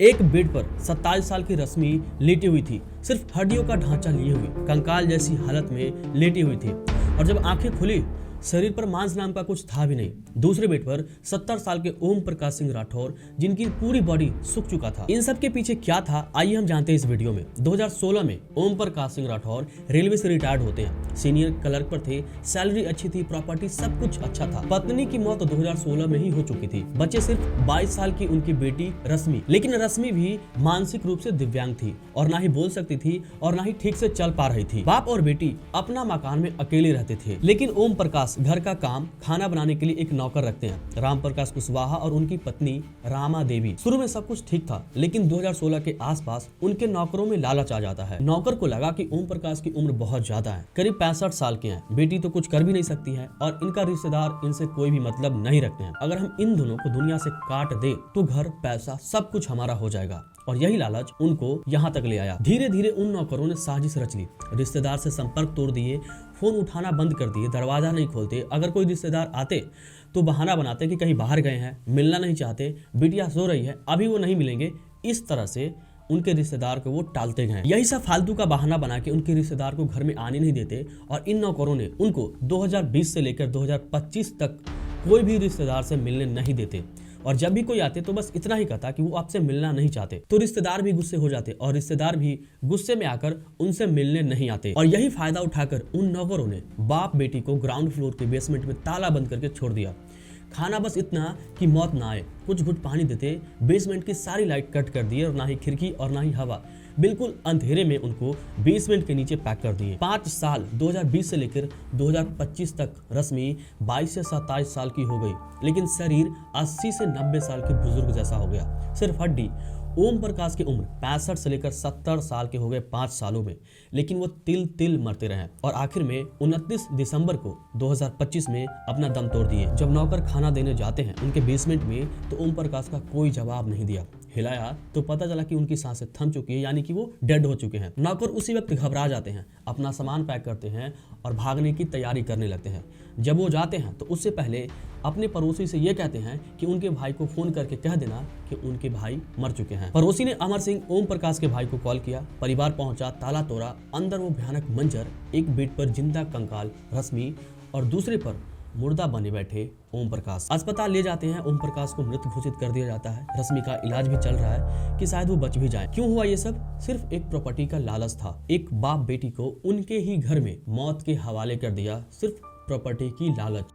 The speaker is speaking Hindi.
एक बेड पर 27 साल की रश्मि लेटी हुई थी, सिर्फ हड्डियों का ढांचा लिए हुए कंकाल जैसी हालत में लेटी हुई थी। और जब आंखें खुली, शरीर पर मांस नाम का कुछ था भी नहीं। दूसरे बेड पर 70 साल के ओम प्रकाश सिंह राठौर, जिनकी पूरी बॉडी सूख चुका था। इन सब के पीछे क्या था, आइए हम जानते हैं इस वीडियो में। 2016 में ओम प्रकाश सिंह राठौर रेलवे से रिटायर्ड होते हैं। सीनियर क्लर्क पर थे, सैलरी अच्छी थी, प्रॉपर्टी सब कुछ अच्छा था। पत्नी की मौत 2016 में ही हो चुकी थी। बच्चे सिर्फ 22 साल की उनकी बेटी रश्मि। लेकिन रश्मि भी मानसिक रूप से दिव्यांग थी और ना ही बोल सकती थी और ना ही ठीक से चल पा रही थी। बाप और बेटी अपना मकान में अकेले रहते थे, लेकिन ओम प्रकाश घर का काम, खाना बनाने के लिए एक नौकर रखते हैं, राम प्रकाश कुशवाहा, और उनकी पत्नी रामा देवी। शुरू में सब कुछ ठीक था, लेकिन 2016 के आसपास उनके नौकरों में लालच आ जाता है। नौकर को लगा कि ओम प्रकाश की उम्र बहुत ज्यादा है, करीब 65 साल के हैं, बेटी तो कुछ कर भी नहीं सकती है और इनका रिश्तेदार इनसे कोई भी मतलब नहीं रखते हैं। अगर हम इन दोनों को दुनिया से काट दे तो घर, पैसा सब कुछ हमारा हो जाएगा। और यही लालच उनको यहाँ तक ले आया। धीरे धीरे उन नौकरों ने साजिश रच ली, रिश्तेदार से संपर्क तोड़ दिए, फोन उठाना बंद कर दिए, दरवाजा नहीं खोलते। अगर कोई रिश्तेदार आते तो बहाना बनाते कि कहीं बाहर गए हैं, मिलना नहीं चाहते, बिटिया सो रही है, अभी वो नहीं मिलेंगे। इस तरह से उनके रिश्तेदार को वो टालते गए। यही सब फालतू का बहाना बना के उनके रिश्तेदार को घर में आने नहीं देते और इन नौकरों ने उनको 2020 से लेकर 2025 तक कोई भी रिश्तेदार से मिलने नहीं देते। और जब भी कोई आते तो बस इतना ही कहता कि वो आपसे मिलना नहीं चाहते। तो रिश्तेदार भी गुस्से हो जाते और रिश्तेदार भी गुस्से में आकर उनसे मिलने नहीं आते। और यही फायदा उठाकर उन नौकरों ने बाप बेटी को ग्राउंड फ्लोर के बेसमेंट में ताला बंद करके छोड़ दिया। खाना बस इतना कि मौत ना आए, कुछ घुट पानी देते, बेसमेंट की सारी लाइट कट कर दिए और ना ही खिड़की और ना ही हवा, बिल्कुल अंधेरे में उनको बेसमेंट के नीचे पैक कर दिए। 5 साल 2020 से लेकर 2025 तक रश्मि 22 से 27 साल की हो गई, लेकिन शरीर 80 से 90 साल के बुजुर्ग जैसा हो गया। सिर्फ हड्डी। ओम प्रकाश की उम्र 65 से लेकर 70 साल के हो गए 5 सालों में, लेकिन वो तिल तिल मरते रहे और आखिर में 29 दिसंबर को 2025 में अपना दम तोड़ दिए। जब नौकर खाना देने जाते हैं उनके बेसमेंट में तो ओम प्रकाश का कोई जवाब नहीं दिया। हिलाया तो पता चला कि उनकी सांसें थम चुकी है, यानी कि वो डेड हो चुके हैं। नौकर उसी वक्त घबरा जाते हैं, अपना सामान पैक करते हैं और भागने की तैयारी करने लगते हैं। जब वो जाते हैं तो उससे पहले अपने पड़ोसी से ये कहते हैं कि उनके भाई को फोन करके कह देना कि उनके भाई मर चुके हैं। पड़ोसी ने अमर सिंह ओम प्रकाश के भाई को कॉल किया, परिवार पहुंचा, ताला तोड़ा, अंदर वो भयानक मंजर, एक बेड पर जिंदा कंकाल रश्मि और दूसरे पर मुर्दा बने बैठे ओम प्रकाश। अस्पताल ले जाते हैं, ओम प्रकाश को मृत घोषित कर दिया जाता है। रश्मि का इलाज भी चल रहा है कि शायद वो बच भी जाए। क्यों हुआ ये सब? सिर्फ एक प्रॉपर्टी का लालच था। एक बाप बेटी को उनके ही घर में मौत के हवाले कर दिया, सिर्फ प्रॉपर्टी की लालच।